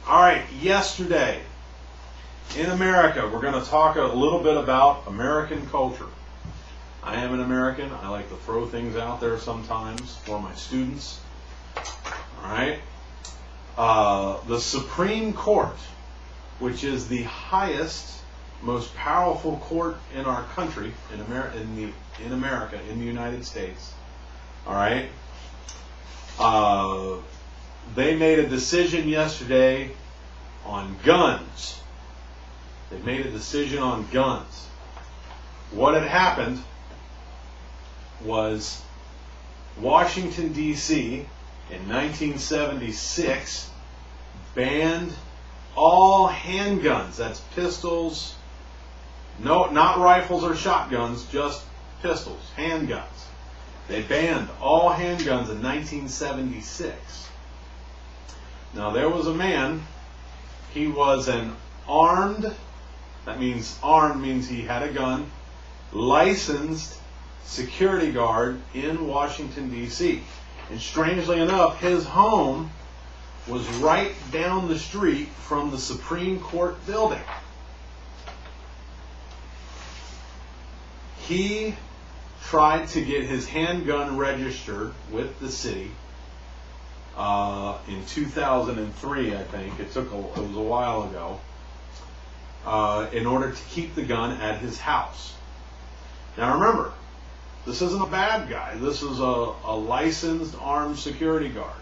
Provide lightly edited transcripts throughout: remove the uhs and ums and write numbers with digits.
All right, yesterday in America, we're going to talk a little bit about American culture. I am an American. I like to throw things out there sometimes for my students. All right. The Supreme Court, which is the highest, most powerful court in our country, in America, in the United States. All right. They made a decision yesterday on guns. They made a decision on guns. What had happened was Washington, D.C. in 1976 banned all handguns. That's pistols, no, not rifles or shotguns, just pistols, handguns. They banned all handguns in 1976. Now there was a man, he was an armed, that means armed means he had a gun, licensed security guard in Washington, D.C. And strangely enough, his home was right down the street from the Supreme Court building. He tried to get his handgun registered with the city in 2003, I think. It was a while ago. In order to keep the gun at his house. Now remember, this isn't a bad guy. This is a licensed armed security guard.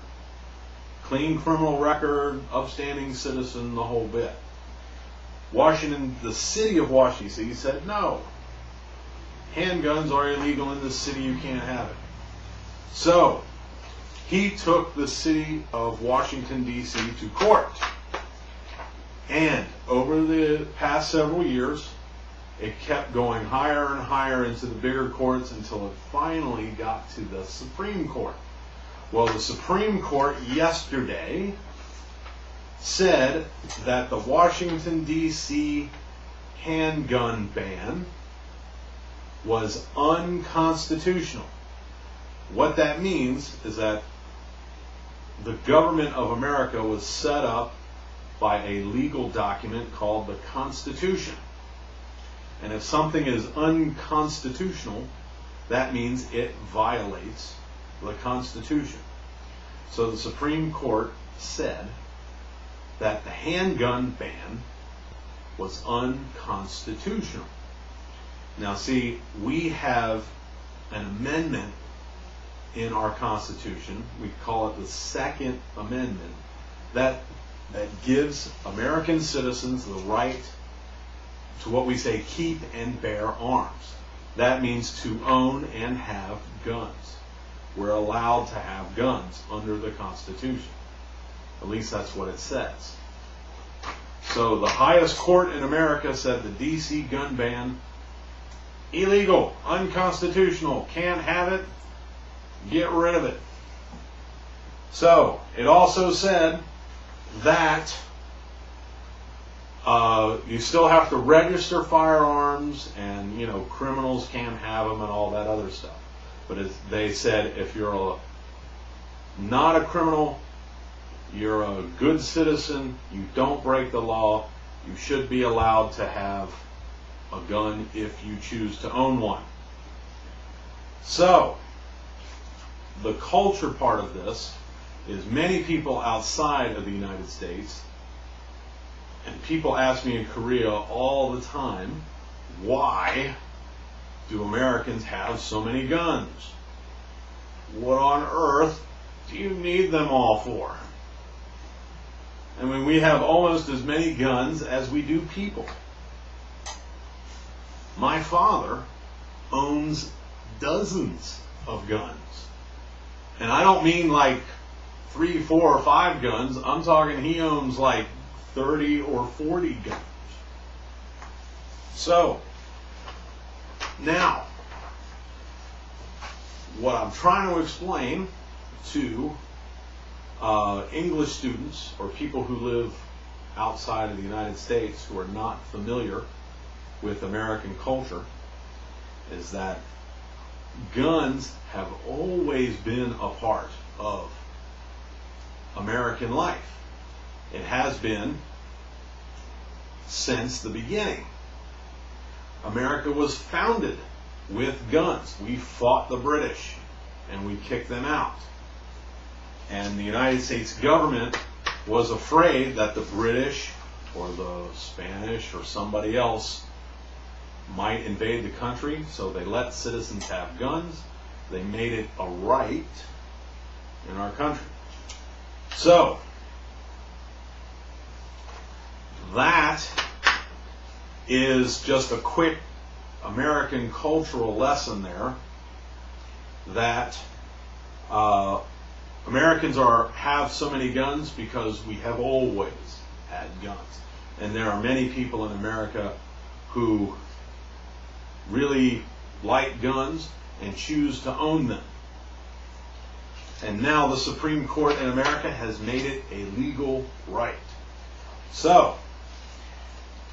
Clean criminal record, upstanding citizen, the whole bit. Washington, the city of Washington, D.C. said no. Handguns are illegal in this city, you can't have it. So, he took the city of Washington, D.C. to court. And over the past several years, it kept going higher and higher into the bigger courts until it finally got to the Supreme Court. Well, the Supreme Court yesterday said that the Washington, D.C. handgun ban was unconstitutional. What that means is that the government of America was set up by a legal document called the Constitution. And if something is unconstitutional, that means it violates the Constitution. So the Supreme Court said that the handgun ban was unconstitutional. Now see, we have an amendment in our Constitution, we call it the Second Amendment, that gives American citizens the right to what we say keep and bear arms. That means to own and have guns. We're allowed to have guns under the Constitution. At least that's what it says. So the highest court in America said the D.C. gun ban, illegal, unconstitutional, can't have it, get rid of it. So it also said that you still have to register firearms, and criminals can't have them and all that other stuff. But they said if you're not a criminal, you're a good citizen, you don't break the law, you should be allowed to have a gun if you choose to own one. So the culture part of this is many people outside of the United States, and people ask me in Korea all the time, why do Americans have so many guns? What on earth do you need them all for? I mean, we have almost as many guns as we do people. My father owns dozens of guns. And I don't mean like 3, 4, or 5 guns. I'm talking he owns like 30 or 40 guns. So, now, what I'm trying to explain to English students or people who live outside of the United States who are not familiar with American culture is that guns have always been a part of American life. It has been since the beginning. America was founded with guns. We fought the British and we kicked them out. And the United States government was afraid that the British or the Spanish or somebody else might invade the country, so they let citizens have guns. They made it a right in our country. So, that is just a quick American cultural lesson there, that Americans have so many guns because we have always had guns. And there are many people in America who really like guns and choose to own them. And now the Supreme Court in America has made it a legal right. So,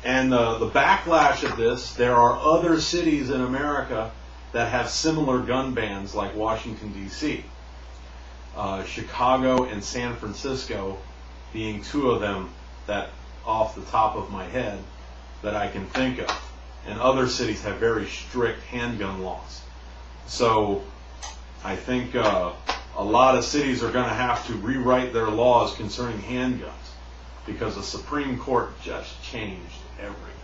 and the backlash of this, there are other cities in America that have similar gun bans, like Washington, D.C. Chicago and San Francisco being two of them that, off the top of my head, that I can think of. And other cities have very strict handgun laws. So I think a lot of cities are going to have to rewrite their laws concerning handguns, because the Supreme Court just changed everything.